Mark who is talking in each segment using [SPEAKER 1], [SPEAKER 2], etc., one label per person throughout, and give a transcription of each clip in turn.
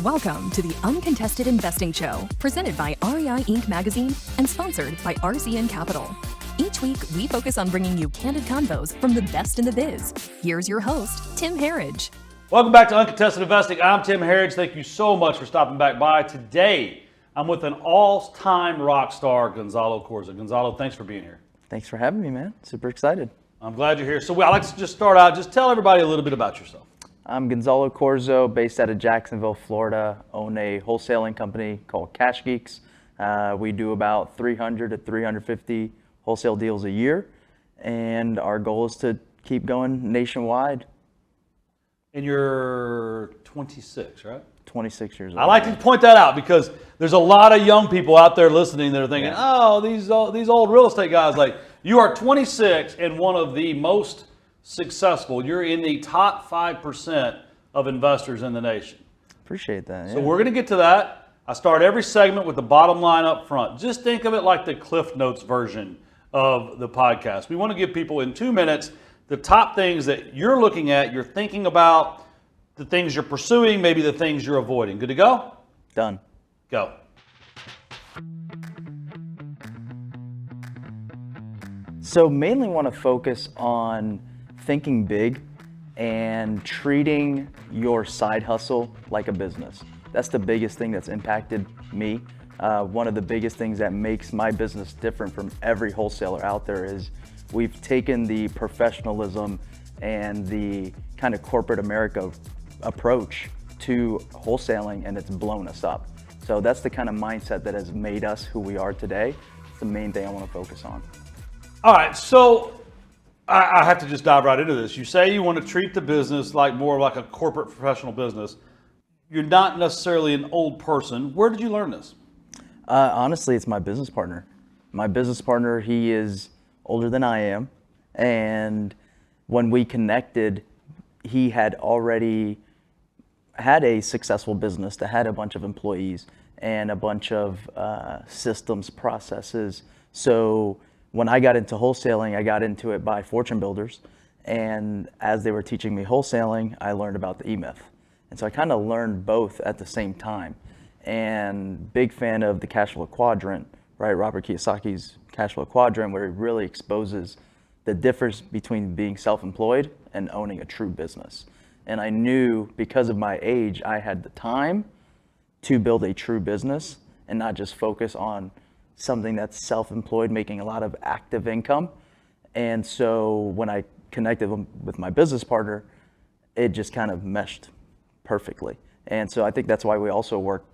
[SPEAKER 1] Welcome to the Uncontested Investing Show, presented by REI Inc. magazine and sponsored by RCN Capital. Each week, we focus on bringing you candid convos from the best in the biz. Here's your host, Tim Herridge.
[SPEAKER 2] Welcome back to Uncontested Investing. I'm Tim Herridge. Thank you so much for stopping back by. Today, I'm with an all-time rock star, Gonzalo Corzo. Gonzalo, thanks for being here.
[SPEAKER 3] Thanks for having me, man. Super excited.
[SPEAKER 2] I'm glad you're here. So I'd like to just start out, just tell everybody a little bit about yourself.
[SPEAKER 3] I'm Gonzalo Corzo, based out of Jacksonville, Florida. Own a wholesaling company called Cash Geeks. We do about 300 to 350 wholesale deals a year, and our goal is to keep going nationwide.
[SPEAKER 2] And you're 26, right?
[SPEAKER 3] 26 years old.
[SPEAKER 2] I like to point that out because there's a lot of young people out there listening that are thinking, oh, these old real estate guys. Like, you are 26 and one of the most successful. You're in the top 5% of investors in the nation.
[SPEAKER 3] Appreciate that.
[SPEAKER 2] So we're going to get to that. I start every segment with the bottom line up front. Just think of it like the Cliff Notes version of the podcast. We want to give people in 2 minutes the top things that you're looking at, you're thinking about, the things you're pursuing, maybe the things you're avoiding. Good to go?
[SPEAKER 3] Done.
[SPEAKER 2] Go.
[SPEAKER 3] So mainly want to focus on thinking big and treating your side hustle like a business. That's the biggest thing that's impacted me. One of the biggest things that makes my business different from every wholesaler out there is we've taken the professionalism and the kind of corporate America approach to wholesaling, and it's blown us up. So that's the kind of mindset that has made us who we are today. It's the main thing I want to focus on.
[SPEAKER 2] All right, so I have to just dive right into this. You say you want to treat the business like more like a corporate professional business. You're not necessarily an old person. Where did you learn this?
[SPEAKER 3] Honestly, it's my business partner. My business partner, he is older than I am. And when we connected, he had already had a successful business that had a bunch of employees and a bunch of systems, processes. So when I got into wholesaling, I got into it by Fortune Builders. And as they were teaching me wholesaling, I learned about the E-Myth. And so I kind of learned both at the same time. And big fan of the cash flow quadrant, right? Robert Kiyosaki's cash flow quadrant, where he really exposes the difference between being self-employed and owning a true business. And I knew because of my age, I had the time to build a true business and not just focus on something that's self-employed, making a lot of active income. And so when I connected with my business partner, it just kind of meshed perfectly. And so I think that's why we also work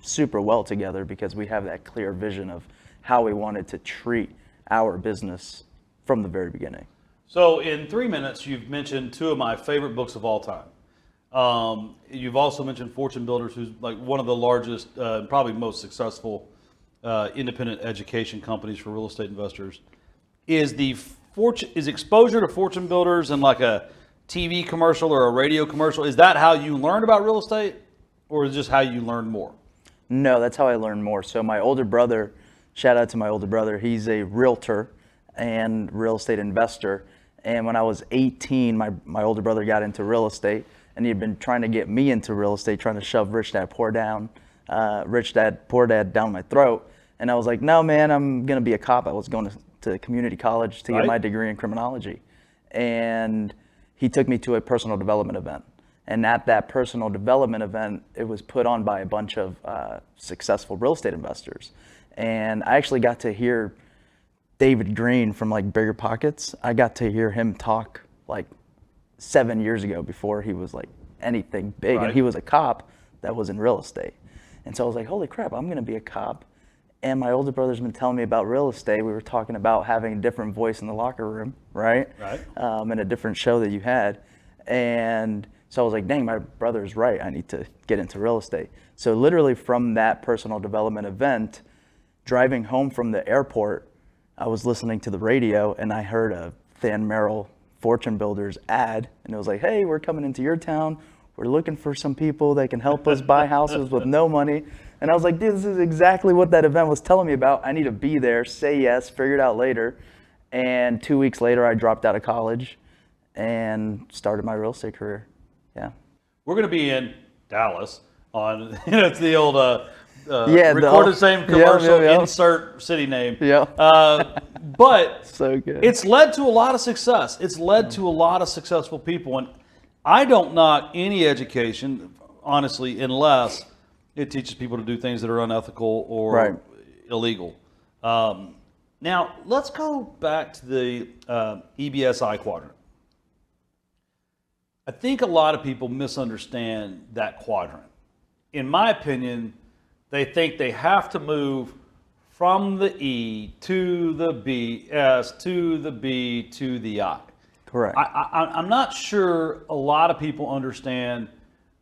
[SPEAKER 3] super well together, because we have that clear vision of how we wanted to treat our business from the very beginning.
[SPEAKER 2] So in 3 minutes, you've mentioned two of my favorite books of all time. You've also mentioned Fortune Builders, who's like one of the largest, probably most successful independent education companies for real estate investors. Is exposure to Fortune Builders and like a TV commercial or a radio commercial, is that how you learned about real estate, or is it just how you learned more?
[SPEAKER 3] No, that's how I learned more. So my older brother, shout out to my older brother, he's a realtor and real estate investor. And when I was 18, my older brother got into real estate, and he had been trying to get me into real estate, trying to shove Rich Dad Poor Dad down my throat. And I was like, no, man, I'm going to be a cop. I was going to community college to get my degree in criminology. And he took me to a personal development event. And at that personal development event, it was put on by a bunch of successful real estate investors. And I actually got to hear David Green from like Bigger Pockets. I got to hear him talk like 7 years ago before he was like anything big.
[SPEAKER 2] Right.
[SPEAKER 3] And he was a cop that was in real estate. And so I was like, holy crap, I'm going to be a cop. And my older brother's been telling me about real estate. We were talking about having a different voice in the locker room, right? In a different show that you had. And so I was like, dang, my brother's right. I need to get into real estate. So literally from that personal development event, driving home from the airport, I was listening to the radio and I heard a Than Merrill Fortune Builders ad. And it was like, hey, we're coming into your town. We're looking for some people that can help us buy houses with no money. And I was like, dude, this is exactly what that event was telling me about. I need to be there, say yes, figure it out later. And 2 weeks later, I dropped out of college and started my real estate career. Yeah.
[SPEAKER 2] We're going to be in Dallas on, it's the old
[SPEAKER 3] Yeah,
[SPEAKER 2] record the same commercial,
[SPEAKER 3] yeah.
[SPEAKER 2] insert city name.
[SPEAKER 3] Yeah.
[SPEAKER 2] But
[SPEAKER 3] So good.
[SPEAKER 2] it's led to a lot of success. It's led to a lot of successful people. And I don't knock any education, honestly, unless it teaches people to do things that are unethical or
[SPEAKER 3] Right.
[SPEAKER 2] illegal. Now, let's go back to the EBSI quadrant. I think a lot of people misunderstand that quadrant. In my opinion, they think they have to move from the E to the B, S to the B to the I.
[SPEAKER 3] Correct.
[SPEAKER 2] I'm not sure a lot of people understand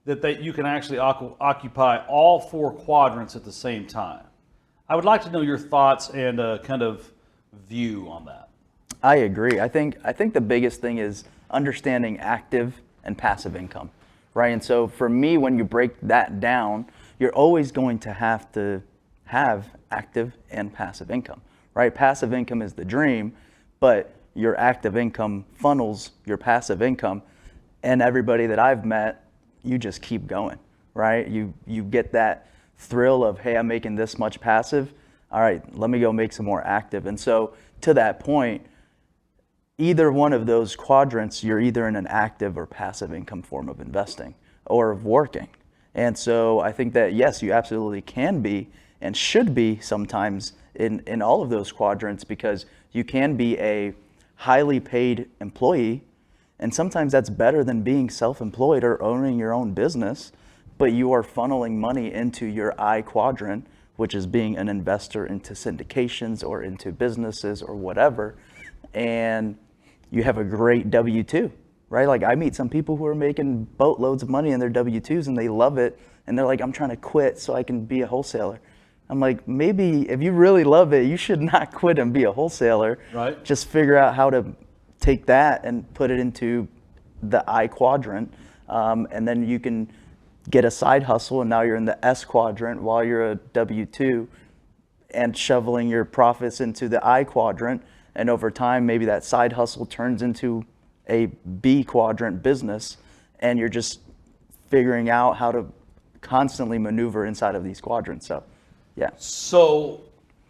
[SPEAKER 2] that you can actually occupy all 4 quadrants at the same time. I would like to know your thoughts and kind of view on that.
[SPEAKER 3] I agree. I think the biggest thing is understanding active and passive income, right? And so for me, when you break that down, you're always going to have active and passive income, right? Passive income is the dream, but your active income funnels your passive income. And everybody that I've met, you just keep going, right? You get that thrill of, hey, I'm making this much passive. All right, let me go make some more active. And so to that point, either one of those quadrants, you're either in an active or passive income form of investing or of working. And so I think that, yes, you absolutely can be and should be sometimes in all of those quadrants, because you can be a highly paid employee, and sometimes that's better than being self-employed or owning your own business, but you are funneling money into your I quadrant, which is being an investor into syndications or into businesses or whatever, and you have a great W-2, right? Like, I meet some people who are making boatloads of money in their W-2s and they love it, and they're like, I'm trying to quit so I can be a wholesaler. I'm like, maybe if you really love it, you should not quit and be a wholesaler.
[SPEAKER 2] Right.
[SPEAKER 3] Just figure out how to take that and put it into the I quadrant, and then you can get a side hustle, and now you're in the S quadrant while you're a W-2 and shoveling your profits into the I quadrant. And over time, maybe that side hustle turns into a B quadrant business, and you're just figuring out how to constantly maneuver inside of these quadrants. So, yeah.
[SPEAKER 2] So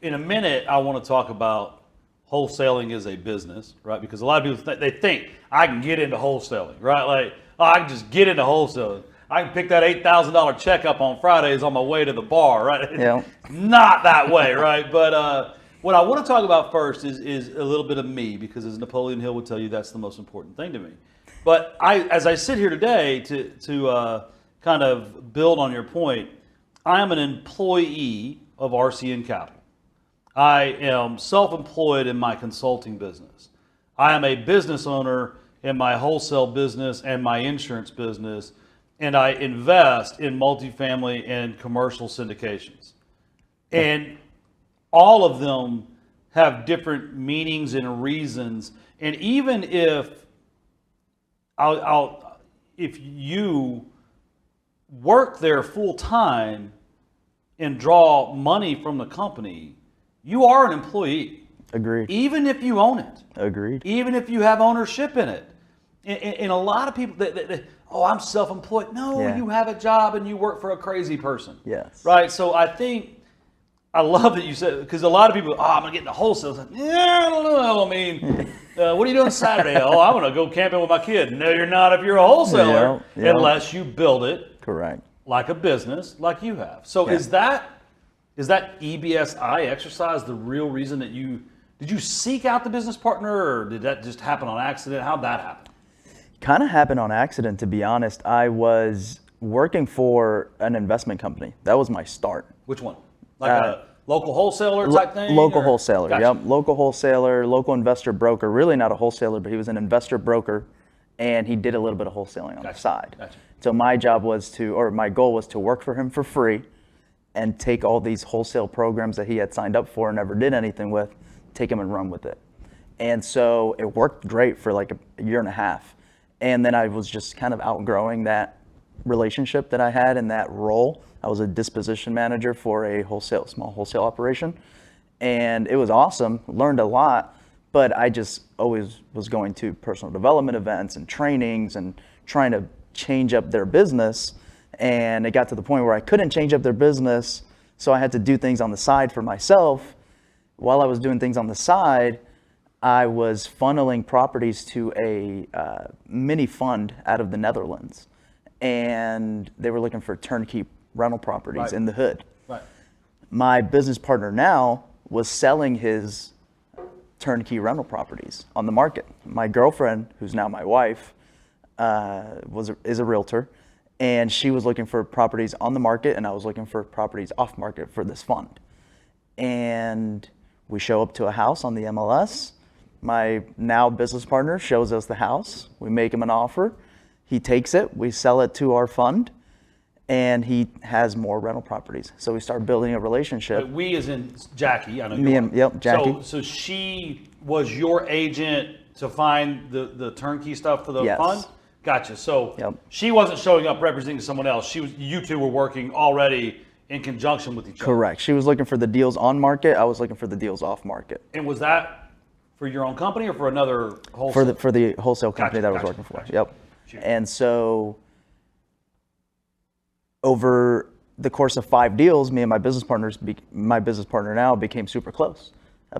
[SPEAKER 2] in a minute, I want to talk about wholesaling as a business, right? Because a lot of people, they think I can get into wholesaling, right? Like, oh, I can just get into wholesaling. I can pick that $8,000 check up on Fridays on my way to the bar, right?
[SPEAKER 3] Yeah.
[SPEAKER 2] Not that way, right? But what I want to talk about first is a little bit of me, because as Napoleon Hill would tell you, that's the most important thing to me. But as I sit here today to kind of build on your point, I am an employee of RCN Capital. I am self-employed in my consulting business. I am a business owner in my wholesale business and my insurance business, and I invest in multifamily and commercial syndications. And all of them have different meanings and reasons. And even if if you work there full time and draw money from the company, you are an employee.
[SPEAKER 3] Agreed.
[SPEAKER 2] Even if you own it.
[SPEAKER 3] Agreed.
[SPEAKER 2] Even if you have ownership in it. And a lot of people, oh, I'm self-employed. No,
[SPEAKER 3] Yeah.
[SPEAKER 2] you have a job and you work for a crazy person.
[SPEAKER 3] Yes.
[SPEAKER 2] Right? So I love that you said, because a lot of people, I'm going to get into wholesale. It's like, yeah, I don't know. I mean, what are you doing Saturday? Oh, I'm going to go camping with my kid. No, you're not if you're a wholesaler,
[SPEAKER 3] Yeah.
[SPEAKER 2] unless you build it
[SPEAKER 3] Correct.
[SPEAKER 2] like a business like you have. So
[SPEAKER 3] Yeah.
[SPEAKER 2] is that EBSI exercise the real reason that did you seek out the business partner, or did that just happen on accident? How'd that happen?
[SPEAKER 3] Kind of happened on accident, to be honest. I was working for an investment company. That was my start.
[SPEAKER 2] Which one? Like a local wholesaler type thing?
[SPEAKER 3] Local
[SPEAKER 2] or?
[SPEAKER 3] wholesaler,
[SPEAKER 2] Gotcha.
[SPEAKER 3] yep. Local wholesaler, local investor broker. Really not a wholesaler, but he was an investor broker, and he did a little bit of wholesaling on the side.
[SPEAKER 2] Gotcha.
[SPEAKER 3] So my goal was to work for him for free and take all these wholesale programs that he had signed up for and never did anything with, take them and run with it. And so it worked great for like a year and a half. And then I was just kind of outgrowing that relationship that I had in that role. I was a disposition manager for a small wholesale operation. And it was awesome, learned a lot, but I just always was going to personal development events and trainings and trying to change up their business. And it got to the point where I couldn't change up their business, so I had to do things on the side for myself. While I was doing things on the side, I was funneling properties to a mini fund out of the Netherlands. And they were looking for turnkey rental properties in the hood.
[SPEAKER 2] Right.
[SPEAKER 3] My business partner now was selling his turnkey rental properties on the market. My girlfriend, who's now my wife, is a realtor, and she was looking for properties on the market, and I was looking for properties off market for this fund. And we show up to a house on the MLS. My now business partner shows us the house. We make him an offer. He takes it. We sell it to our fund, and he has more rental properties. So we start building a relationship.
[SPEAKER 2] But we as in Jackie, I know
[SPEAKER 3] Me and yep, Jackie.
[SPEAKER 2] So she was your agent to find the turnkey stuff for the
[SPEAKER 3] Yes.
[SPEAKER 2] fund? Gotcha. So
[SPEAKER 3] Yep.
[SPEAKER 2] she wasn't showing up representing someone else. You two were working already in conjunction with each other.
[SPEAKER 3] Correct. She was looking for the deals on market. I was looking for the deals off market.
[SPEAKER 2] And was that for your own company or for another wholesale?
[SPEAKER 3] For the wholesale company
[SPEAKER 2] Gotcha,
[SPEAKER 3] that I was
[SPEAKER 2] gotcha,
[SPEAKER 3] working for.
[SPEAKER 2] gotcha.
[SPEAKER 3] Yep.
[SPEAKER 2] Sure.
[SPEAKER 3] And so over the course of 5 deals, me and my business partner now became super close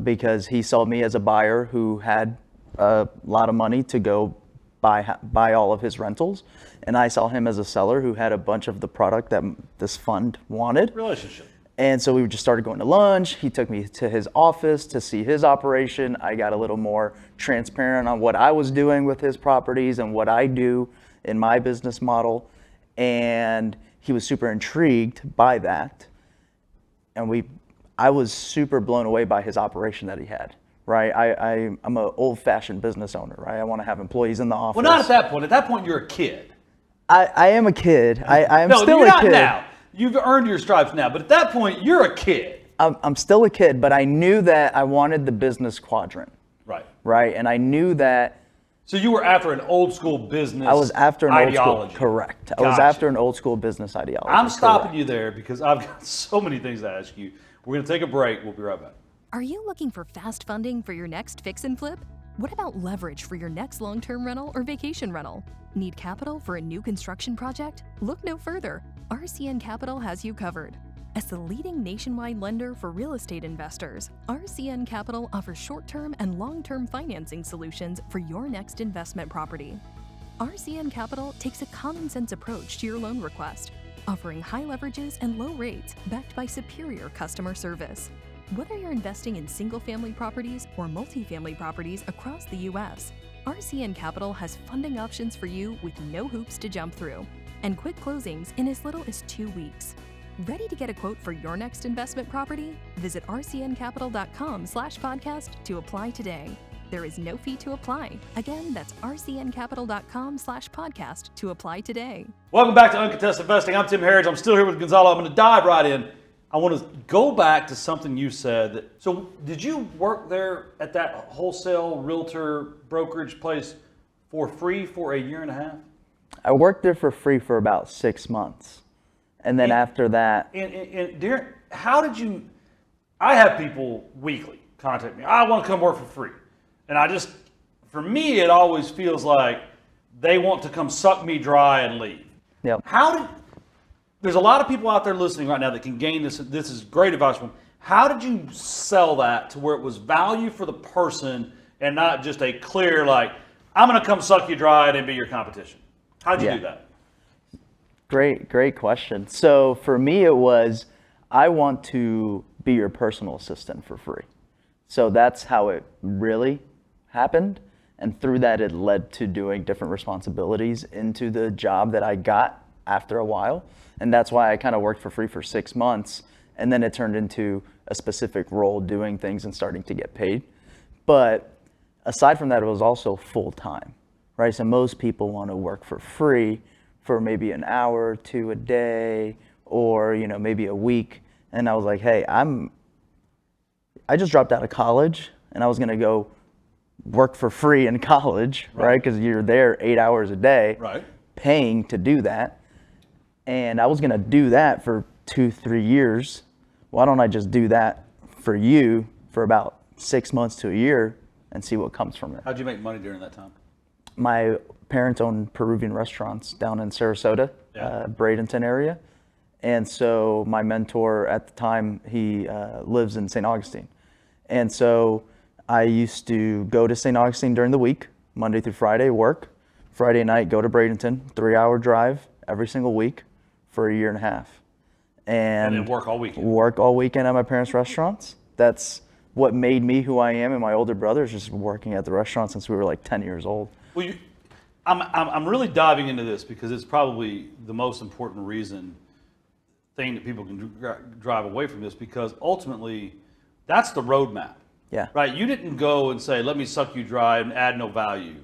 [SPEAKER 3] because he saw me as a buyer who had a lot of money to go buy all of his rentals, and I saw him as a seller who had a bunch of the product that this fund wanted.
[SPEAKER 2] Relationship.
[SPEAKER 3] And so we just started going to lunch. He took me to his office to see his operation. I got a little more transparent on what I was doing with his properties and what I do in my business model. And he was super intrigued by that. And I was super blown away by his operation that he had, right? I'm an old-fashioned business owner, right? I want to have employees in the office.
[SPEAKER 2] Well, not at that point. At that point, you're a kid.
[SPEAKER 3] I am a kid. I am
[SPEAKER 2] No,
[SPEAKER 3] still
[SPEAKER 2] you're
[SPEAKER 3] a
[SPEAKER 2] not
[SPEAKER 3] kid.
[SPEAKER 2] now. You've earned your stripes now. But at that point, you're a kid.
[SPEAKER 3] I'm still a kid, but I knew that I wanted the business quadrant,
[SPEAKER 2] Right.
[SPEAKER 3] right? And I knew that
[SPEAKER 2] So you were after an old school business
[SPEAKER 3] I was after an
[SPEAKER 2] ideology.
[SPEAKER 3] old school, correct. I was
[SPEAKER 2] Gotcha.
[SPEAKER 3] after an old school business ideology.
[SPEAKER 2] I'm stopping
[SPEAKER 3] correct.
[SPEAKER 2] you there because I've got so many things to ask you. We're going to take a break. We'll be right back.
[SPEAKER 1] Are you looking for fast funding for your next fix and flip? What about leverage for your next long-term rental or vacation rental? Need capital for a new construction project? Look no further. RCN Capital has you covered. As the leading nationwide lender for real estate investors, RCN Capital offers short-term and long-term financing solutions for your next investment property. RCN Capital takes a common-sense approach to your loan request, offering high leverages and low rates backed by superior customer service. Whether you're investing in single-family properties or multifamily properties across the U.S., RCN Capital has funding options for you with no hoops to jump through and quick closings in as little as 2 weeks. Ready to get a quote for your next investment property? Visit rcncapital.com/podcast to apply today. There is no fee to apply. Again, that's rcncapital.com/podcast to apply today.
[SPEAKER 2] Welcome back to Uncontested Investing. I'm Tim Harridge. I'm still here with Gonzalo. I'm going to dive right in. I want to go back to something you said. So did you work there at that wholesale realtor brokerage place for free for a year and a half?
[SPEAKER 3] I worked there for free for about 6 months. And then after that,
[SPEAKER 2] And during, how did you, I have people weekly contact me. I want to come work for free. And for me, it always feels like they want to come suck me dry and leave.
[SPEAKER 3] yep.
[SPEAKER 2] There's a lot of people out there listening right now that can gain this. This is great advice from them. How did you sell that to where it was value for the person and not just a clear, like, I'm going to come suck you dry and be your competition? How did you do that?
[SPEAKER 3] Great question. So for me, it was, I want to be your personal assistant for free. So that's how it really happened. And through that, it led to doing different responsibilities into the job that I got after a while. And that's why I kind of worked for free for 6 months. And then it turned into a specific role doing things and starting to get paid. But aside from that, it was also full time, right? So most people want to work for free for maybe an hour or two a day, or maybe a week. And I was like, hey, I just dropped out of college and I was gonna go work for free in college, right? Because you're there 8 hours a day,
[SPEAKER 2] Right.
[SPEAKER 3] paying to do that. And I was gonna do that for 2-3 years. Why don't I just do that for you for about 6 months to a year and see what comes from it?
[SPEAKER 2] How'd you make money during that time?
[SPEAKER 3] My parents own Peruvian restaurants down in Sarasota, Bradenton area. And so my mentor at the time, he lives in St. Augustine. And so I used to go to St. Augustine during the week, Monday through Friday, work. Friday night, go to Bradenton, 3-hour drive every single week for a year and a half. And
[SPEAKER 2] then work all weekend.
[SPEAKER 3] Work all weekend at my parents' restaurants. That's what made me who I am, and my older brother is just working at the restaurant since we were like 10 years old.
[SPEAKER 2] Well, I'm really diving into this because it's probably the most important thing that people can drive away from this, because ultimately that's the roadmap.
[SPEAKER 3] Yeah.
[SPEAKER 2] Right? You didn't go and say, let me suck you dry and add no value.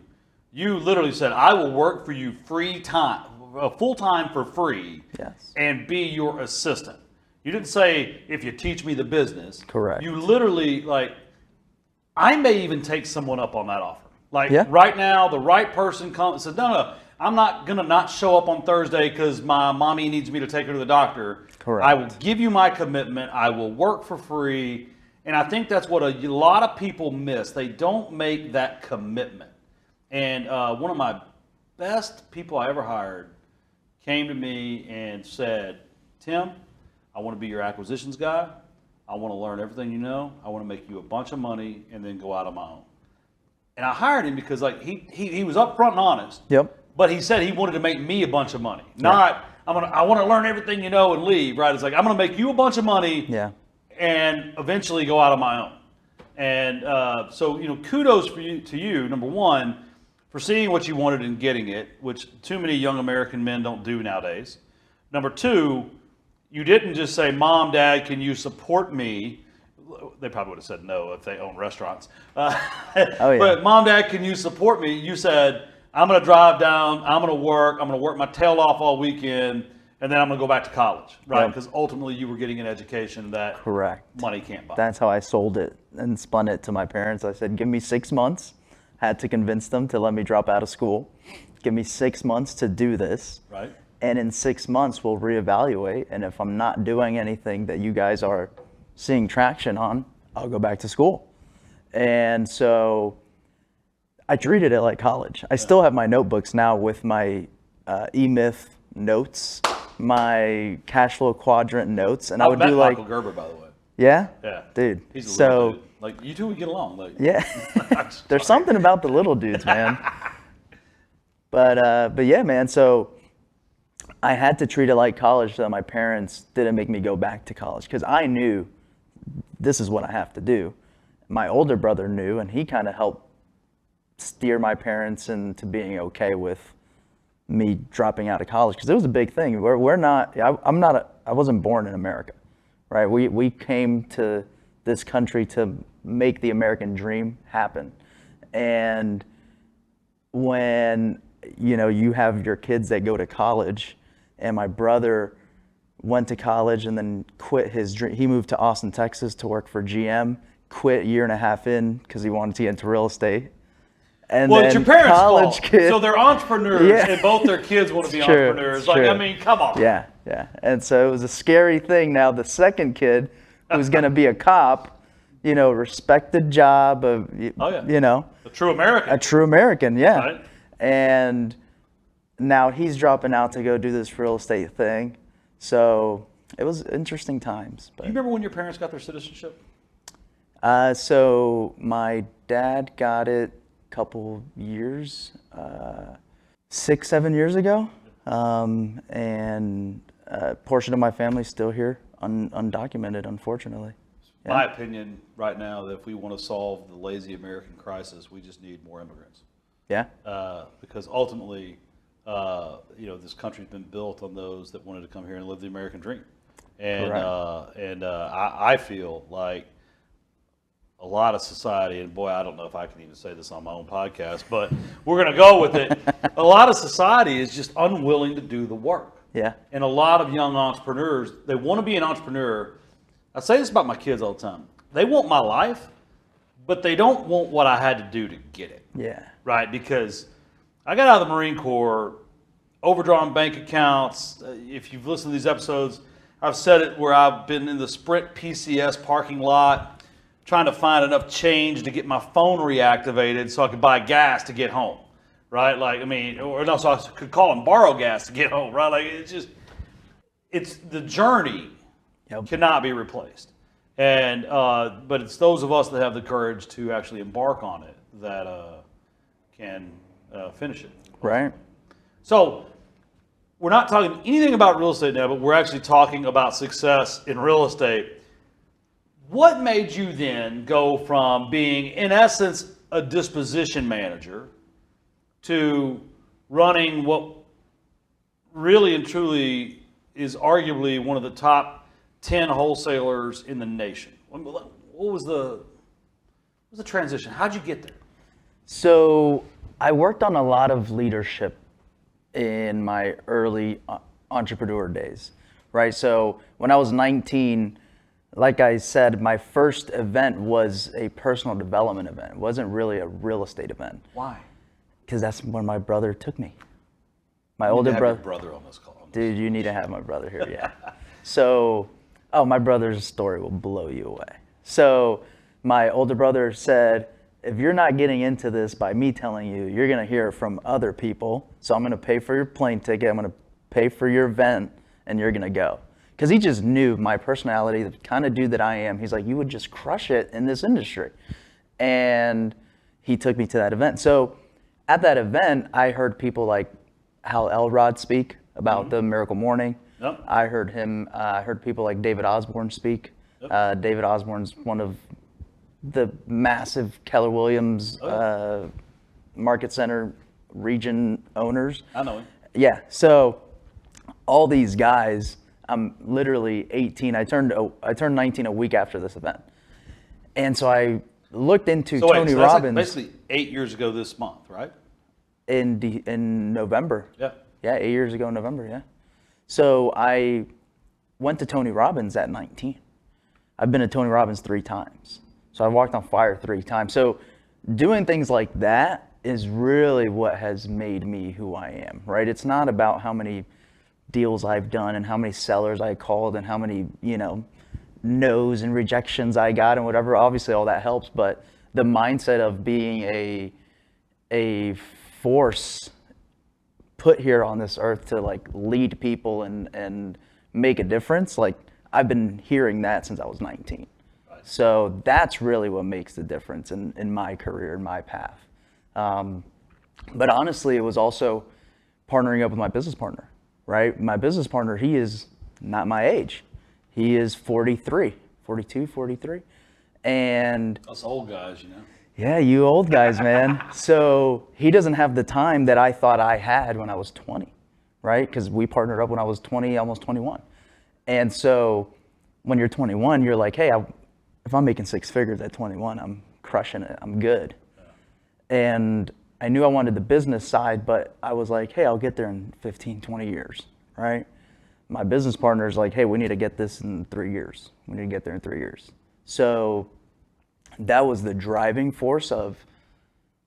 [SPEAKER 2] You literally said, I will work for you full time for free.
[SPEAKER 3] Yes.
[SPEAKER 2] And be your assistant. You didn't say, if you teach me the business.
[SPEAKER 3] Correct.
[SPEAKER 2] You literally, I may even take someone up on that offer.
[SPEAKER 3] Yeah.
[SPEAKER 2] Right now, the right person comes and says, no, I'm not going to not show up on Thursday because my mommy needs me to take her to the doctor.
[SPEAKER 3] Correct.
[SPEAKER 2] I will give you my commitment. I will work for free. And I think that's what a lot of people miss. They don't make that commitment. And one of my best people I ever hired came to me and said, Tim, I want to be your acquisitions guy. I want to learn everything you know. I want to make you a bunch of money and then go out on my own. And I hired him because he was upfront and honest.
[SPEAKER 3] Yep.
[SPEAKER 2] But he said he wanted to make me a bunch of money. Not, I want to learn everything you know and leave, right? It's like, I'm going to make you a bunch of money and eventually go out on my own. And so, kudos to you, number one, for seeing what you wanted and getting it, which too many young American men don't do nowadays. Number two, you didn't just say, Mom, Dad, can you support me? They probably would have said no if they own restaurants. But Mom, Dad, can you support me? You said, I'm going to drive down, I'm going to work my tail off all weekend, and then I'm going to go back to college, right? Because ultimately you were getting an education that money can't buy.
[SPEAKER 3] That's how I sold it and spun it to my parents. I said, give me 6 months. Had to convince them to let me drop out of school. Give me 6 months to do this.
[SPEAKER 2] Right.
[SPEAKER 3] And in 6 months, we'll reevaluate. And if I'm not doing anything that you guys are seeing traction on, I'll go back to school. And so I treated it like college. I still have my notebooks now with my E-Myth notes, my cash flow quadrant notes. And I would do
[SPEAKER 2] Michael Gerber, by the way.
[SPEAKER 3] Yeah?
[SPEAKER 2] Yeah.
[SPEAKER 3] Dude.
[SPEAKER 2] He's a little dude. You two would get along.
[SPEAKER 3] Yeah. There's something about the little dudes, man. But yeah, man. So I had to treat it like college so that my parents didn't make me go back to college, because I knew this is what I have to do. My older brother knew, and he kind of helped steer my parents into being okay with me dropping out of college, because it was a big thing. I wasn't born in America, right? We came to this country to make the American dream happen. And when, you have your kids that go to college, and my brother went to college and then quit his dream. He moved to Austin, Texas to work for GM, quit a year and a half in because he wanted to get into real estate. And
[SPEAKER 2] well,
[SPEAKER 3] then
[SPEAKER 2] it's your parents'
[SPEAKER 3] college
[SPEAKER 2] fault.
[SPEAKER 3] Kid,
[SPEAKER 2] so they're entrepreneurs, and both their kids want to be entrepreneurs. Come on.
[SPEAKER 3] Yeah. And so it was a scary thing. Now the second kid, who's going to be a cop, respected job of, a
[SPEAKER 2] true American.
[SPEAKER 3] A true American, yeah.
[SPEAKER 2] Right.
[SPEAKER 3] And now he's dropping out to go do this real estate thing. So it was interesting times. But.
[SPEAKER 2] Do you remember when your parents got their citizenship?
[SPEAKER 3] So my dad got it a couple years, 6-7 years ago. And a portion of my family's still here, undocumented, unfortunately. Yeah.
[SPEAKER 2] My opinion right now, that if we want to solve the lazy American crisis, we just need more immigrants.
[SPEAKER 3] Yeah.
[SPEAKER 2] Because ultimately, this country's been built on those that wanted to come here and live the American dream. And I feel like a lot of society, and boy, I don't know if I can even say this on my own podcast, but we're going to go with it. A lot of society is just unwilling to do the work.
[SPEAKER 3] Yeah.
[SPEAKER 2] And a lot of young entrepreneurs, they want to be an entrepreneur. I say this about my kids all the time. They want my life, but they don't want what I had to do to get it.
[SPEAKER 3] Yeah.
[SPEAKER 2] Right? Because I got out of the Marine Corps, overdrawn bank accounts. If you've listened to these episodes, I've said it where I've been in the Sprint PCS parking lot trying to find enough change to get my phone reactivated so I could buy gas to get home. right? Like, I mean, or no, so I could call and borrow gas to get home, right? Like, it's the journey cannot be replaced. And, but it's those of us that have the courage to actually embark on it that can finish it.
[SPEAKER 3] Right.
[SPEAKER 2] So, we're not talking anything about real estate now, but we're actually talking about success in real estate. What made you then go from being, in essence, a disposition manager to running what really and truly is arguably one of the top 10 wholesalers in the nation? What was the transition? How'd you get there?
[SPEAKER 3] So I worked on a lot of leadership in my early entrepreneur days, right? So when I was 19, like I said, my first event was a personal development event. It wasn't really a real estate event.
[SPEAKER 2] Why?
[SPEAKER 3] Because that's where my brother took me. My
[SPEAKER 2] You
[SPEAKER 3] older
[SPEAKER 2] have your
[SPEAKER 3] brother.
[SPEAKER 2] brother on this call.
[SPEAKER 3] Dude, you need to have my brother here, yeah. So, my brother's story will blow you away. So, my older brother said, if you're not getting into this by me telling you, you're going to hear it from other people. So, I'm going to pay for your plane ticket. I'm going to pay for your event, and you're going to go. Because he just knew my personality, the kind of dude that I am. He's like, you would just crush it in this industry. And he took me to that event. So, at that event, I heard people like Hal Elrod speak about the Miracle Morning.
[SPEAKER 2] Yep.
[SPEAKER 3] I heard people like David Osborne speak.
[SPEAKER 2] Yep.
[SPEAKER 3] David Osborne's one of the massive Keller Williams Market Center region owners.
[SPEAKER 2] I know him.
[SPEAKER 3] Yeah, so all these guys, I'm literally 18. I turned 19 a week after this event. And so I looked into Tony
[SPEAKER 2] that's
[SPEAKER 3] Robbins.
[SPEAKER 2] like basically 8 years ago this month, right?
[SPEAKER 3] In November.
[SPEAKER 2] Yeah.
[SPEAKER 3] Yeah, 8 years ago in November, yeah. So I went to Tony Robbins at 19. I've been to Tony Robbins 3 times. So I walked on fire 3 times. So doing things like that is really what has made me who I am, right? It's not about how many deals I've done and how many sellers I called and how many, no's and rejections I got and whatever. Obviously all that helps, but the mindset of being a force put here on this earth to like lead people and make a difference, like I've been hearing that since I was 19. Right. So that's really what makes the difference in my career, in my path. But honestly, it was also partnering up with my business partner, right? My business partner, he is not my age. He is 43, 42, 43. And
[SPEAKER 2] Us old guys,
[SPEAKER 3] yeah, you old guys, man. So he doesn't have the time that I thought I had when I was 20, right? Because we partnered up when I was 20, almost 21. And so when you're 21, you're like, hey, if I'm making 6 figures at 21, I'm crushing it. I'm good. Yeah. And I knew I wanted the business side, but I was like, hey, I'll get there in 15, 20 years, right? My business partner's like, hey, we need to get this in 3 years. We need to get there in 3 years. So that was the driving force of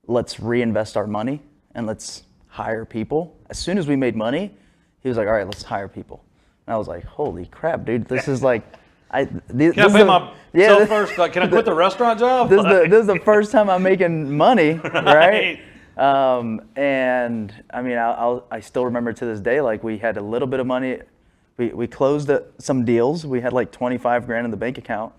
[SPEAKER 3] let's reinvest our money and let's hire people. As soon as we made money, he was like, all right, let's hire people. And I was like, holy crap, dude, this is like,
[SPEAKER 2] Can I pay myself first? Like, can I quit the restaurant job?
[SPEAKER 3] This is the first time I'm making money, right? And I mean, I still remember to this day, like we had a little bit of money. We closed some deals. We had like 25 grand in the bank account.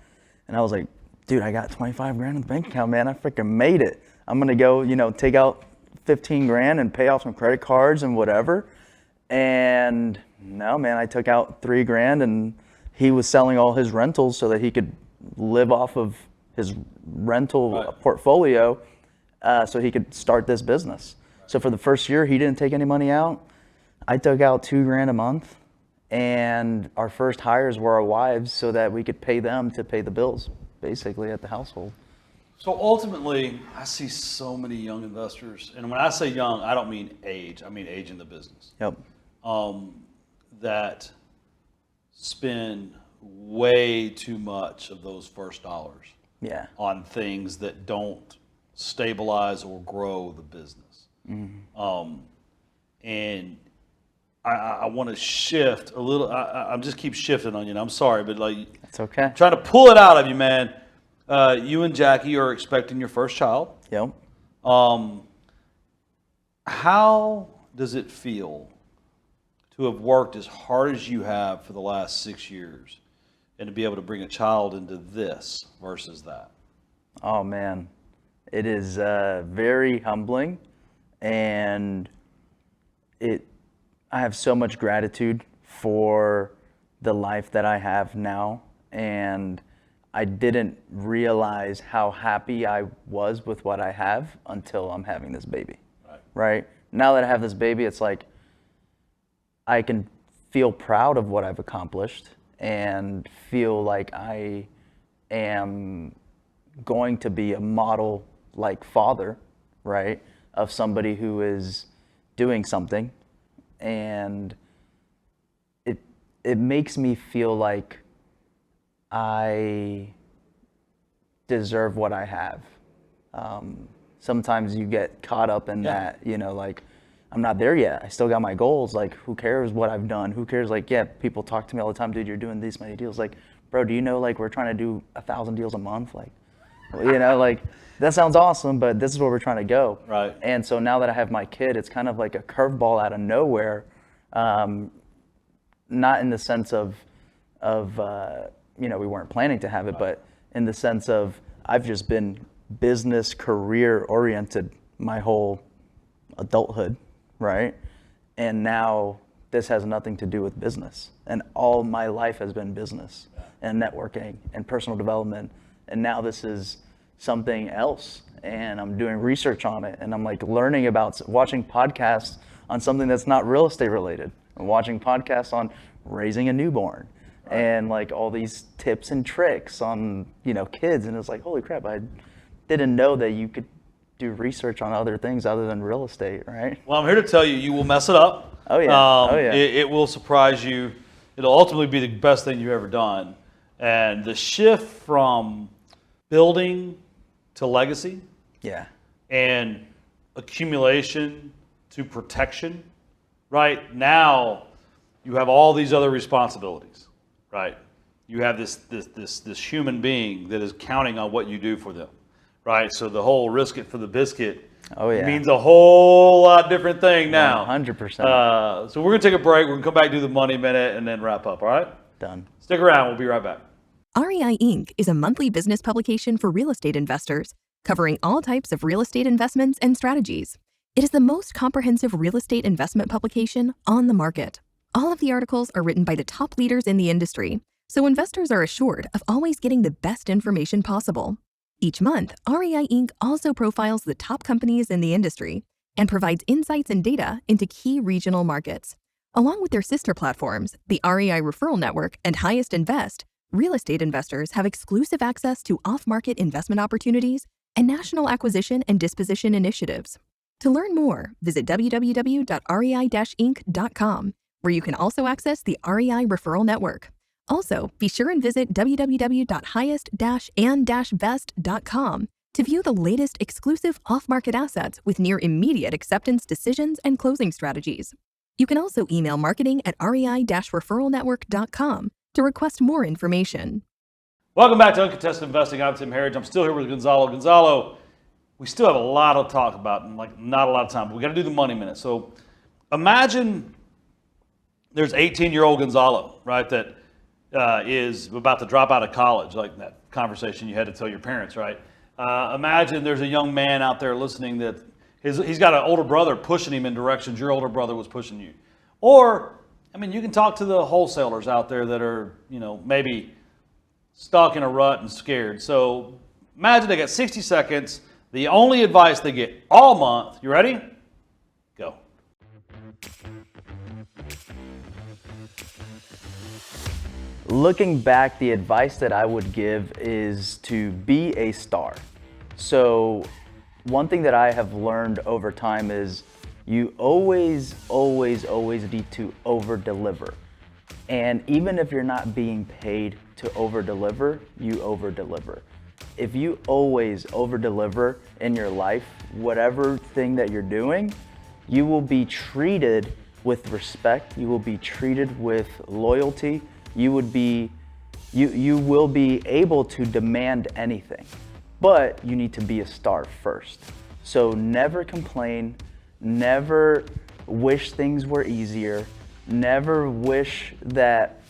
[SPEAKER 3] And I was like, dude, I got 25 grand in the bank account, man. I freaking made it. I'm going to go, take out 15 grand and pay off some credit cards and whatever. And no, man, I took out 3 grand and he was selling all his rentals so that he could live off of his rental portfolio so he could start this business. So for the first year, he didn't take any money out. I took out 2 grand a month. And our first hires were our wives so that we could pay them to pay the bills, basically, at the household.
[SPEAKER 2] So ultimately, I see so many young investors, and when I say young, I don't mean age. I mean age in the business.
[SPEAKER 3] Yep.
[SPEAKER 2] That spend way too much of those first dollars on things that don't stabilize or grow the business. Mm-hmm. And I want to shift a little. I just keep shifting on you. And I'm sorry, but like
[SPEAKER 3] that's okay.
[SPEAKER 2] I'm trying to pull it out of you, man. You and Jackie are expecting your first child.
[SPEAKER 3] Yep.
[SPEAKER 2] How does it feel to have worked as hard as you have for the last 6 years and to be able to bring a child into this versus that?
[SPEAKER 3] Oh man, it is very humbling, and I have so much gratitude for the life that I have now, and I didn't realize how happy I was with what I have until I'm having this baby. Right? Now that I have this baby, it's like I can feel proud of what I've accomplished and feel like I am going to be a model like father, right? Of somebody who is doing something, and it makes me feel like I deserve what I have. Sometimes you get caught up in that, like, I'm not there yet. I still got my goals. Like, who cares what I've done? Who cares? Like, yeah, people talk to me all the time, dude, you're doing these many deals. Like, bro, do you know, like, we're trying to do 1,000 deals a month? Like, like, that sounds awesome, but this is where we're trying to go.
[SPEAKER 2] Right.
[SPEAKER 3] And so now that I have my kid, it's kind of like a curveball out of nowhere. Not in the sense of we weren't planning to have it, but in the sense of I've just been business career oriented my whole adulthood, right? And now this has nothing to do with business. And all my life has been business and networking and personal development. And now this is something else. And I'm doing research on it. And I'm like learning about watching podcasts on something that's not real estate related. I'm watching podcasts on raising a newborn and like all these tips and tricks on, kids. And it's like, holy crap, I didn't know that you could do research on other things other than real estate, right?
[SPEAKER 2] Well, I'm here to tell you, you will mess it up.
[SPEAKER 3] Oh yeah.
[SPEAKER 2] It will surprise you. It'll ultimately be the best thing you've ever done. And the shift from building to legacy,
[SPEAKER 3] Yeah.
[SPEAKER 2] and accumulation to protection, right? Now you have all these other responsibilities, right? You have this human being that is counting on what you do for them, right? So the whole risk it for the biscuit means a whole lot different thing now.
[SPEAKER 3] 100%.
[SPEAKER 2] So we're going to take a break. We're going to come back, do the Money Minute, and then wrap up, all right?
[SPEAKER 3] Done.
[SPEAKER 2] Stick around. We'll be right back.
[SPEAKER 1] REI Inc. is a monthly business publication for real estate investors, covering all types of real estate investments and strategies. It is the most comprehensive real estate investment publication on the market. All of the articles are written by the top leaders in the industry, so investors are assured of always getting the best information possible. Each month, REI Inc. also profiles the top companies in the industry and provides insights and data into key regional markets. Along with their sister platforms, the REI Referral Network and Highest Invest, real estate investors have exclusive access to off-market investment opportunities and national acquisition and disposition initiatives. To learn more, visit www.rei-inc.com, where you can also access the REI Referral Network. Also, be sure and visit www.highest-and-best.com to view the latest exclusive off-market assets with near immediate acceptance decisions and closing strategies. You can also email marketing@rei-referralnetwork.com to request more information.
[SPEAKER 2] Welcome back to Uncontested Investing. I'm Tim Harridge. I'm still here with Gonzalo. Gonzalo, we still have a lot to talk about and not a lot of time, but we got to do the Money Minute. So imagine there's 18-year-old Gonzalo, right, that is about to drop out of college, like that conversation you had to tell your parents, right? Imagine there's a young man out there listening that he's got an older brother pushing him in directions your older brother was pushing you. Or, you can talk to the wholesalers out there that are, maybe stuck in a rut and scared. So imagine they got 60 seconds. The only advice they get all month. You ready? Go.
[SPEAKER 3] Looking back, the advice that I would give is to be a star. So one thing that I have learned over time is you always need to over-deliver. And even if you're not being paid to over-deliver, you over-deliver. If you always over-deliver in your life, whatever thing that you're doing, you will be treated with respect, you will be treated with loyalty, you will be able to demand anything. But you need to be a star first. So never complain, Never wish things were easier. Never wish that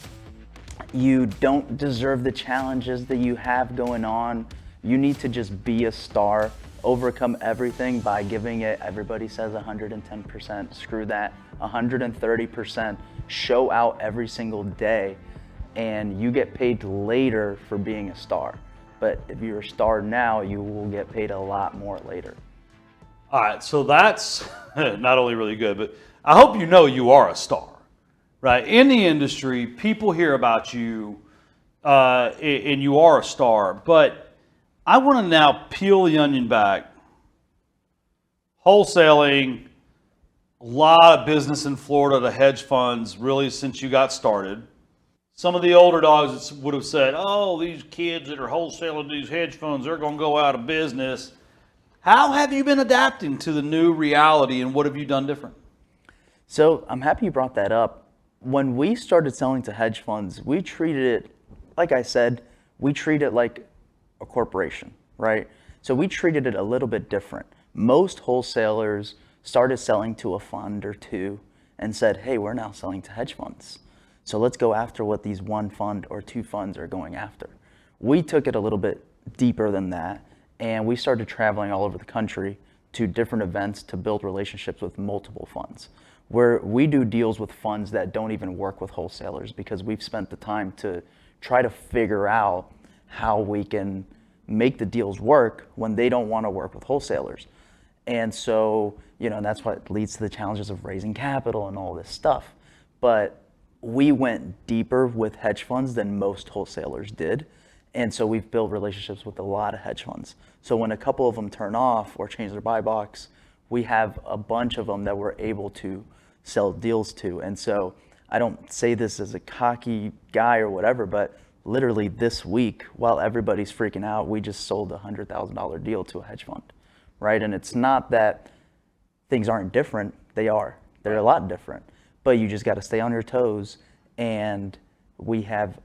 [SPEAKER 3] you don't deserve the challenges that you have going on. You need to just be a star, overcome everything by giving it, everybody says 110%, screw that, 130%. Show out every single day, and you get paid later for being a star. But if you're a star now, you will get paid a lot more later.
[SPEAKER 2] All right, so that's not only really good, but I hope you know you are a star, right? In the industry, people hear about you, and you are a star. But I want to now peel the onion back. Wholesaling, a lot of business in Florida, the hedge funds, really since you got started. Some of the older dogs would have said, oh, these kids that are wholesaling these hedge funds, they're going to go out of business. How have you been adapting to the new reality, and what have you done different?
[SPEAKER 3] So I'm happy you brought that up. When we started selling to hedge funds, we treated it, like I said, we treat it like a corporation, right? So we treated it a little bit different. Most wholesalers started selling to a fund or two and said, hey, we're now selling to hedge funds. So let's go after what these one fund or two funds are going after. We took it a little bit deeper than that, and we started traveling all over the country to different events to build relationships with multiple funds, where we do deals with funds that don't even work with wholesalers, because we've spent the time to try to figure out how we can make the deals work when they don't want to work with wholesalers. And so, and that's what leads to the challenges of raising capital and all this stuff. But we went deeper with hedge funds than most wholesalers did. And so we've built relationships with a lot of hedge funds. So when a couple of them turn off or change their buy box, we have a bunch of them that we're able to sell deals to. And so I don't say this as a cocky guy or whatever, but literally this week, while everybody's freaking out, we just sold a $100,000 deal to a hedge fund, right? And it's not that things aren't different. They are. They're a lot different. But you just got to stay on your toes. And we have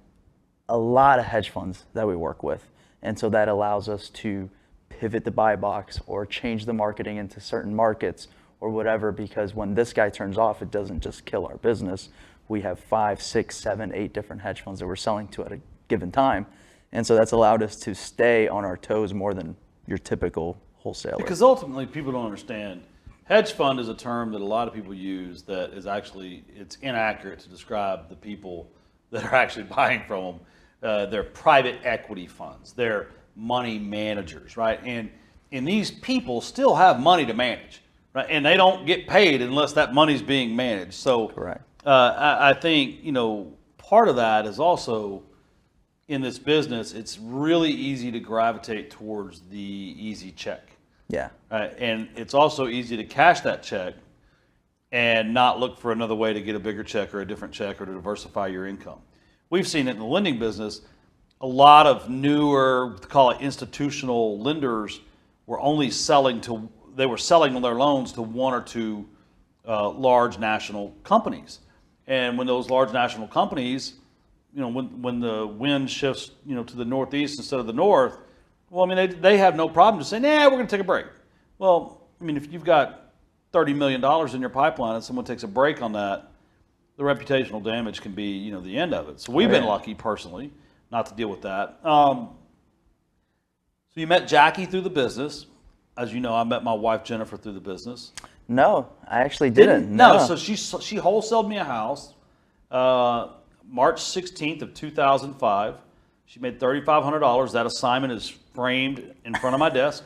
[SPEAKER 3] a lot of hedge funds that we work with. And so that allows us to pivot the buy box or change the marketing into certain markets or whatever, because when this guy turns off, it doesn't just kill our business. We have 5, 6, 7, 8 different hedge funds that we're selling to at a given time. And so that's allowed us to stay on our toes more than your typical wholesaler.
[SPEAKER 2] Because ultimately, people don't understand. Hedge fund is a term that a lot of people use that is actually, it's inaccurate to describe the people that are actually buying from them. They're private equity funds. They're money managers, right? And these people still have money to manage, right? And they don't get paid unless that money's being managed. So
[SPEAKER 3] correct.
[SPEAKER 2] I think, part of that is also in this business, it's really easy to gravitate towards the easy check.
[SPEAKER 3] Yeah.
[SPEAKER 2] And it's also easy to cash that check and not look for another way to get a bigger check or a different check or to diversify your income. We've seen it in the lending business. A lot of newer, call it institutional lenders, were only selling their loans to one or two large national companies. And when those large national companies, when the wind shifts, to the northeast instead of the north, well, they have no problem just saying, we're going to take a break. Well, if you've got $30 million in your pipeline and someone takes a break on that, the reputational damage can be, the end of it. So we've been lucky personally not to deal with that. So you met Jackie through the business. As you know, I met my wife Jennifer through the business.
[SPEAKER 3] No, I actually didn't.
[SPEAKER 2] No, so she wholesaled me a house March 16th of 2005. She made $3,500. That assignment is framed in front of my desk.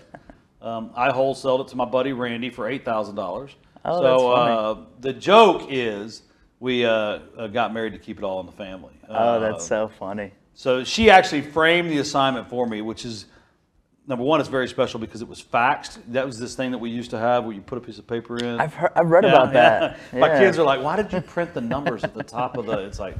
[SPEAKER 2] I wholesaled it to my buddy Randy for $8,000.
[SPEAKER 3] Oh, that's funny.
[SPEAKER 2] The joke is we got married to keep it all in the family.
[SPEAKER 3] Oh, that's so funny.
[SPEAKER 2] So she actually framed the assignment for me, which is, number one, it's very special because it was faxed. That was this thing that we used to have where you put a piece of paper in.
[SPEAKER 3] I've read about that.
[SPEAKER 2] Yeah. My kids are like, why did you print the numbers at the top of the, it's like,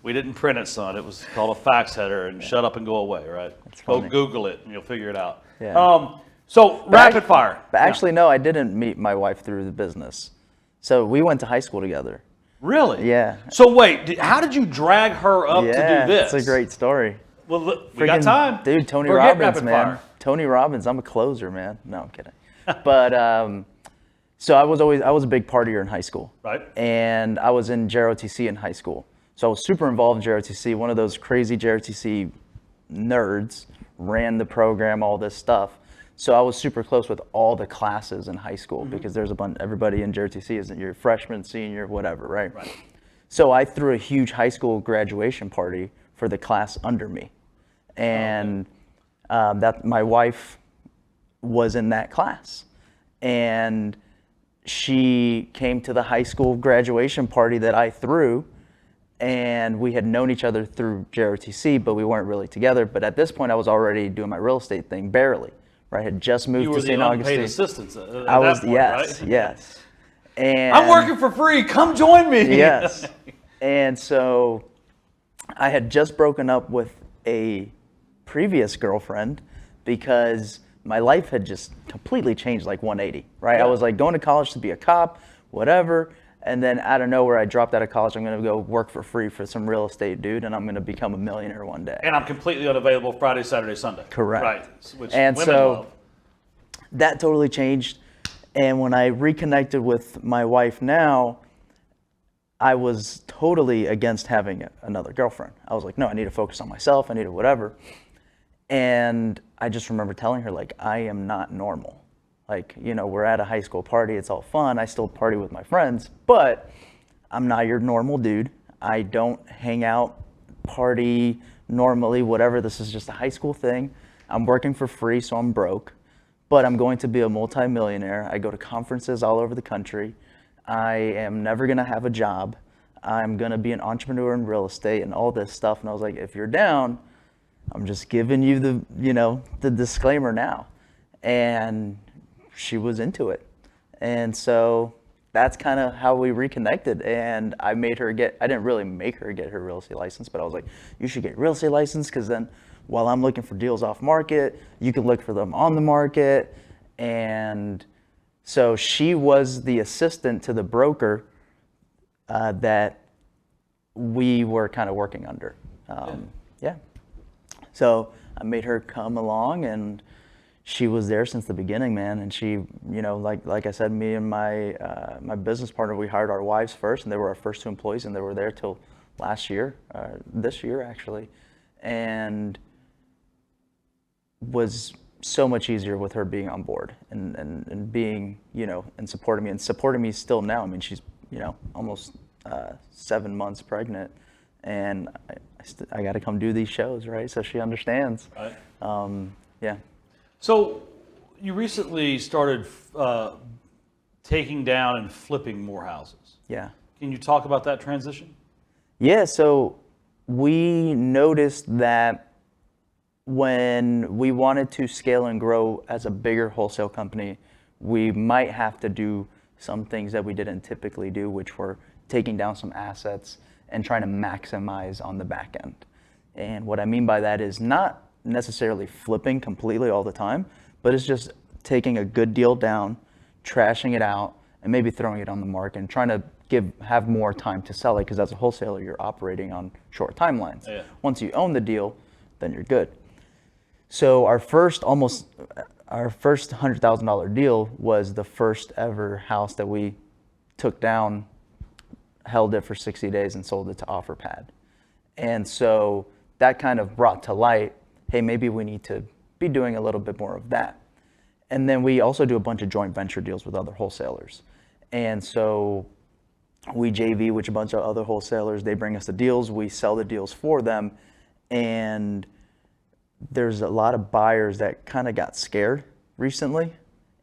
[SPEAKER 2] we didn't print it, son. It was called a fax header, and shut up and go away, right? Go Google it, and you'll figure it out.
[SPEAKER 3] Yeah.
[SPEAKER 2] So rapid fire.
[SPEAKER 3] But actually, no, I didn't meet my wife through the business. So we went to high school together.
[SPEAKER 2] Really?
[SPEAKER 3] Yeah.
[SPEAKER 2] So wait, how did you drag her up to do this?
[SPEAKER 3] It's a great story.
[SPEAKER 2] Well, look, we got time.
[SPEAKER 3] Dude, Tony
[SPEAKER 2] Forget
[SPEAKER 3] Robbins,
[SPEAKER 2] rapid
[SPEAKER 3] man.
[SPEAKER 2] fire.
[SPEAKER 3] Tony Robbins, I'm a closer, man. No, I'm kidding. But So I was a big partier in high school.
[SPEAKER 2] Right.
[SPEAKER 3] And I was in JROTC in high school. So I was super involved in JROTC, one of those crazy JROTC nerds, ran the program, all this stuff. So I was super close with all the classes in high school because there's a bunch, everybody in JROTC is your freshman, senior, whatever, right?
[SPEAKER 2] Right.
[SPEAKER 3] So I threw a huge high school graduation party for the class under me. And that my wife was in that class. And she came to the high school graduation party that I threw, and we had known each other through JROTC, but we weren't really together. But at this point, I was already doing my real estate thing, barely. Right, I had just moved
[SPEAKER 2] You
[SPEAKER 3] to
[SPEAKER 2] were the
[SPEAKER 3] St.
[SPEAKER 2] unpaid
[SPEAKER 3] Augustine.
[SPEAKER 2] assistant at
[SPEAKER 3] I was,
[SPEAKER 2] that point,
[SPEAKER 3] yes,
[SPEAKER 2] right?
[SPEAKER 3] yes. And
[SPEAKER 2] I'm working for free. Come join me.
[SPEAKER 3] Yes. And so I had just broken up with a previous girlfriend because my life had just completely changed, like 180, right?
[SPEAKER 2] Yeah.
[SPEAKER 3] I was like going to college to be a cop, whatever. And then out of nowhere, I dropped out of college. I'm going to go work for free for some real estate dude, and I'm going to become a millionaire one day.
[SPEAKER 2] And I'm completely unavailable Friday, Saturday, Sunday.
[SPEAKER 3] Correct.
[SPEAKER 2] Right. Which
[SPEAKER 3] And
[SPEAKER 2] women
[SPEAKER 3] so
[SPEAKER 2] love.
[SPEAKER 3] that totally changed. And when I reconnected with my wife now, I was totally against having another girlfriend. I was like, no, I need to focus on myself. I need to whatever. And I just remember telling her, like, I am not normal. Like, you know, we're at a high school party. It's all fun. I still party with my friends, but I'm not your normal dude. I don't hang out, party normally, whatever. This is just a high school thing. I'm working for free, so I'm broke, but I'm going to be a multimillionaire. I go to conferences all over the country. I am never going to have a job. I'm going to be an entrepreneur in real estate and all this stuff. And I was like, if you're down, I'm just giving you the disclaimer now. And she was into it. And so that's kind of how we reconnected. And I didn't really make her get her real estate license, but I was like, you should get real estate license, because then while I'm looking for deals off market, you can look for them on the market. And so she was the assistant to the broker that we were kind of working under. Yeah. So I made her come along, and she was there since the beginning, man. And she, you know, like I said, me and my my business partner, we hired our wives first, and they were our first 2 employees, and they were there till last year, this year actually, and was so much easier with her being on board and being, you know, and supporting me still now. I mean, she's, you know, almost 7 months pregnant, and I got to come do these shows, right? So she understands.
[SPEAKER 2] Right.
[SPEAKER 3] Yeah.
[SPEAKER 2] So you recently started taking down and flipping more houses.
[SPEAKER 3] Yeah.
[SPEAKER 2] Can you talk about that transition?
[SPEAKER 3] Yeah, so we noticed that when we wanted to scale and grow as a bigger wholesale company, we might have to do some things that we didn't typically do, which were taking down some assets and trying to maximize on the back end. And what I mean by that is not necessarily flipping completely all the time, but it's just taking a good deal down, trashing it out, and maybe throwing it on the market and trying to have more time to sell it, because as a wholesaler, you're operating on short timelines.
[SPEAKER 2] Yeah.
[SPEAKER 3] Once you own the deal, then you're good. So our first $100,000 deal was the first ever house that we took down, held it for 60 days, and sold it to OfferPad. And so that kind of brought to light, hey, maybe we need to be doing a little bit more of that. And then we also do a bunch of joint venture deals with other wholesalers. And so we JV with a bunch of other wholesalers. They bring us the deals, we sell the deals for them. And there's a lot of buyers that kind of got scared recently.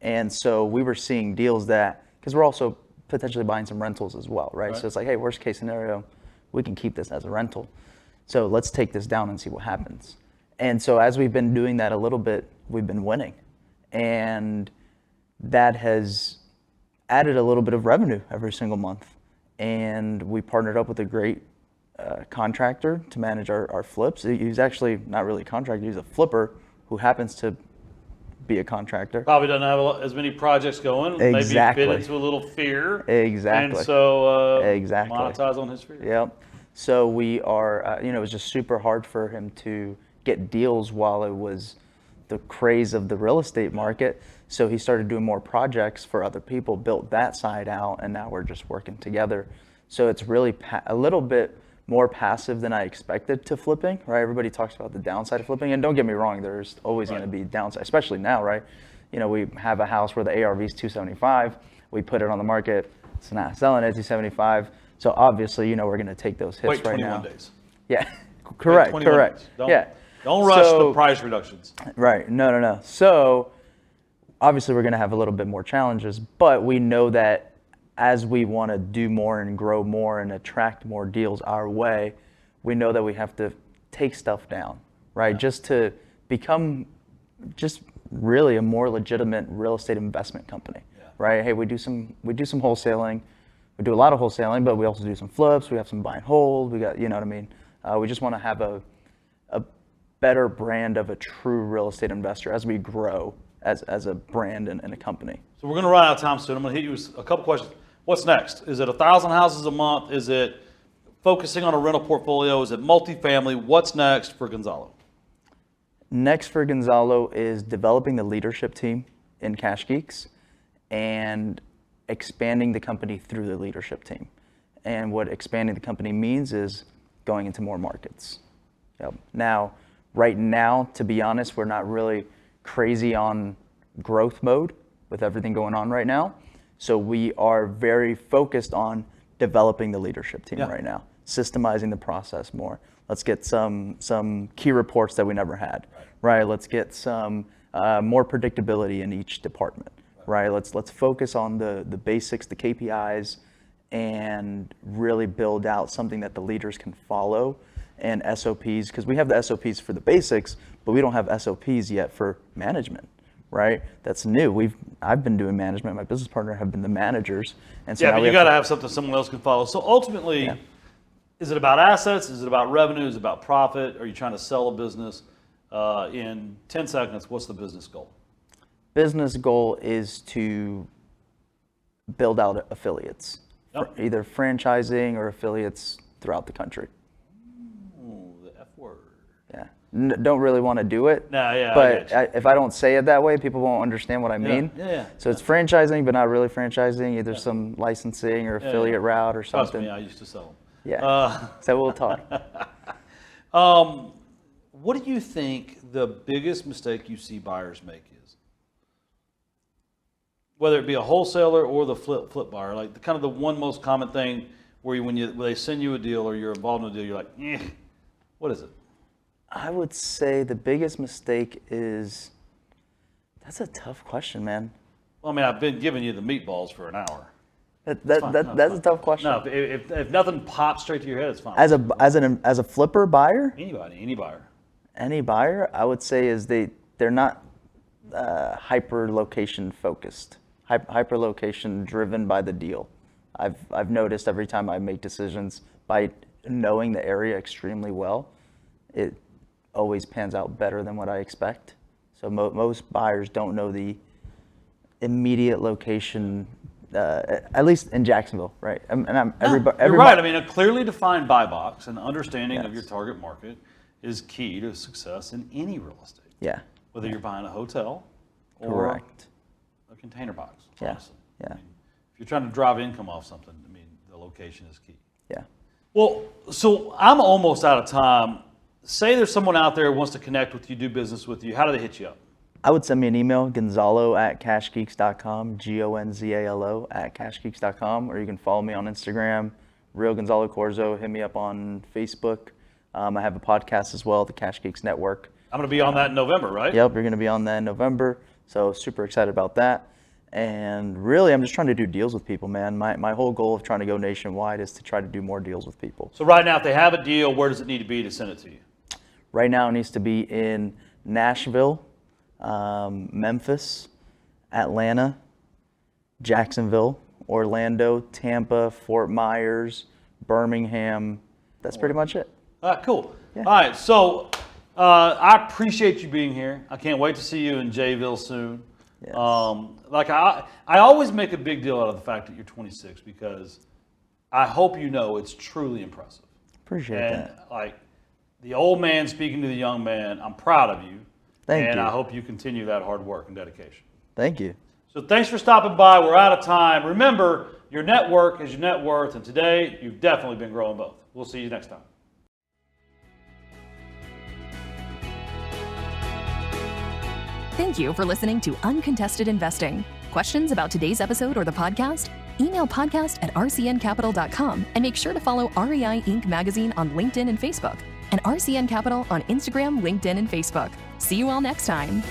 [SPEAKER 3] And so we were seeing deals that, because we're also potentially buying some rentals as well, right? So it's like, hey, worst case scenario, we can keep this as a rental. So let's take this down and see what happens. And so as we've been doing that a little bit, we've been winning. And that has added a little bit of revenue every single month. And we partnered up with a great contractor to manage our flips. He's actually not really a contractor, he's a flipper who happens to be a contractor.
[SPEAKER 2] Probably doesn't have as many projects going.
[SPEAKER 3] Exactly.
[SPEAKER 2] Maybe bit into a little fear.
[SPEAKER 3] Exactly.
[SPEAKER 2] And so
[SPEAKER 3] Exactly.
[SPEAKER 2] monetize on his fear.
[SPEAKER 3] Yep. So we are, it was just super hard for him to get deals while it was the craze of the real estate market. So he started doing more projects for other people, built that side out, and now we're just working together. So it's really a little bit more passive than I expected to flipping, right? Everybody talks about the downside of flipping, and don't get me wrong, there's always going to be downside, especially now, right? You know, we have a house where the ARV is 275, we put it on the market, it's not selling at 275. So obviously, you know, we're going to take those hits
[SPEAKER 2] Wait
[SPEAKER 3] right
[SPEAKER 2] 21
[SPEAKER 3] now.
[SPEAKER 2] days.
[SPEAKER 3] Yeah, correct,
[SPEAKER 2] Wait 21
[SPEAKER 3] correct.
[SPEAKER 2] days.
[SPEAKER 3] Yeah.
[SPEAKER 2] Don't rush
[SPEAKER 3] So-
[SPEAKER 2] the price reductions.
[SPEAKER 3] Right. No. So obviously we're going to have a little bit more challenges, but we know that as we want to do more and grow more and attract more deals our way, we know that we have to take stuff down, right?
[SPEAKER 2] Yeah.
[SPEAKER 3] Just to become just really a more legitimate real estate investment company, right? Hey, we do some wholesaling. We do a lot of wholesaling, but we also do some flips. We have some buy and hold. We got, you know what I mean? We just want to have a better brand of a true real estate investor as we grow as a brand and a company.
[SPEAKER 2] So we're going to run out of time soon. I'm going to hit you with a couple questions. What's next? Is it 1,000 houses a month? Is it focusing on a rental portfolio? Is it multifamily? What's next for Gonzalo?
[SPEAKER 3] Next for Gonzalo is developing the leadership team in Cash Geeks and expanding the company through the leadership team. And what expanding the company means is going into more markets. Yep. Now, right now, to be honest, we're not really crazy on growth mode with everything going on right now. So we are very focused on developing the leadership team right now, systemizing the process more. Let's get some key reports that we never had, right? Let's get some more predictability in each department, right? Let's focus on the basics, the KPIs, and really build out something that the leaders can follow and SOPs, because we have the SOPs for the basics, but we don't have SOPs yet for management, right? That's new. I've been doing management. My business partner have been the managers, and so
[SPEAKER 2] Yeah,
[SPEAKER 3] now
[SPEAKER 2] but
[SPEAKER 3] we
[SPEAKER 2] you got to have something someone else can follow. So ultimately, is it about assets? Is it about revenue? Is it about profit? Are you trying to sell a business? In 10 seconds, what's the business goal?
[SPEAKER 3] Business goal is to build out affiliates, either franchising or affiliates throughout the country.
[SPEAKER 2] Ooh, the F word.
[SPEAKER 3] Yeah, don't really want to do it.
[SPEAKER 2] No, yeah, I
[SPEAKER 3] But
[SPEAKER 2] get you.
[SPEAKER 3] if I don't say it that way, people won't understand what I mean.
[SPEAKER 2] Yeah.
[SPEAKER 3] So it's franchising, but not really franchising. Either some licensing or affiliate route or
[SPEAKER 2] Trust
[SPEAKER 3] something.
[SPEAKER 2] me, I used to sell them.
[SPEAKER 3] Yeah. So we'll talk.
[SPEAKER 2] What do you think the biggest mistake you see buyers make is? Whether it be a wholesaler or the flip buyer, like the one most common thing where when they send you a deal or you're involved in a deal, you're like, what is it?
[SPEAKER 3] I would say the biggest mistake is, that's a tough question, man.
[SPEAKER 2] Well, I mean, I've been giving you the meatballs for an hour.
[SPEAKER 3] That's a tough question.
[SPEAKER 2] No, if nothing pops straight to your head, it's fine.
[SPEAKER 3] As a flipper buyer,
[SPEAKER 2] any buyer.
[SPEAKER 3] any buyer, I would say is they're not hyper location focused, hyper location driven by the deal. I've noticed every time I make decisions by knowing the area extremely well, it always pans out better than what I expect. So most buyers don't know the immediate location, at least in Jacksonville, right?
[SPEAKER 2] You're right. I mean, a clearly defined buy box and understanding of your target market is key to success in any real estate.
[SPEAKER 3] Yeah.
[SPEAKER 2] Whether you're buying a hotel or
[SPEAKER 3] Correct.
[SPEAKER 2] a container box.
[SPEAKER 3] Yeah.
[SPEAKER 2] Honestly.
[SPEAKER 3] Yeah.
[SPEAKER 2] I mean, if you're trying to drive income off something, I mean, the location is key.
[SPEAKER 3] Yeah.
[SPEAKER 2] Well, so I'm almost out of time. Say there's someone out there who wants to connect with you, do business with you. How do they hit you up?
[SPEAKER 3] I would send me an email, gonzalo@cashgeeks.com, gonzalo@cashgeeks.com, or you can follow me on Instagram, Real Gonzalo Corzo. Hit me up on Facebook. I have a podcast as well, the Cash Geeks Network.
[SPEAKER 2] I'm going to be on that in November, right?
[SPEAKER 3] Yep, you're going to be on that in November, so super excited about that. And really, I'm just trying to do deals with people, man. My whole goal of trying to go nationwide is to try to do more deals with people.
[SPEAKER 2] So right now, if they have a deal, where does it need to be to send it to you?
[SPEAKER 3] Right now, it needs to be in Nashville, Memphis, Atlanta, Jacksonville, Orlando, Tampa, Fort Myers, Birmingham. That's pretty much it.
[SPEAKER 2] All right, cool.
[SPEAKER 3] Yeah.
[SPEAKER 2] All right, so I appreciate you being here. I can't wait to see you in Jayville soon.
[SPEAKER 3] Yes.
[SPEAKER 2] I always make a big deal out of the fact that you're 26 because I hope you know it's truly impressive.
[SPEAKER 3] Appreciate
[SPEAKER 2] And
[SPEAKER 3] that.
[SPEAKER 2] like the old man speaking to the young man, I'm proud of you.
[SPEAKER 3] Thank
[SPEAKER 2] and
[SPEAKER 3] you.
[SPEAKER 2] I hope you continue that hard work and dedication.
[SPEAKER 3] Thank you.
[SPEAKER 2] So thanks for stopping by. We're out of time. Remember, your network is your net worth, and today you've definitely been growing both. We'll see you next time.
[SPEAKER 1] Thank you for listening to Uncontested Investing. Questions about today's episode or the podcast? Email podcast@rcncapital.com and make sure to follow REI Inc. magazine on LinkedIn and Facebook, and RCN Capital on Instagram, LinkedIn, and Facebook. See you all next time.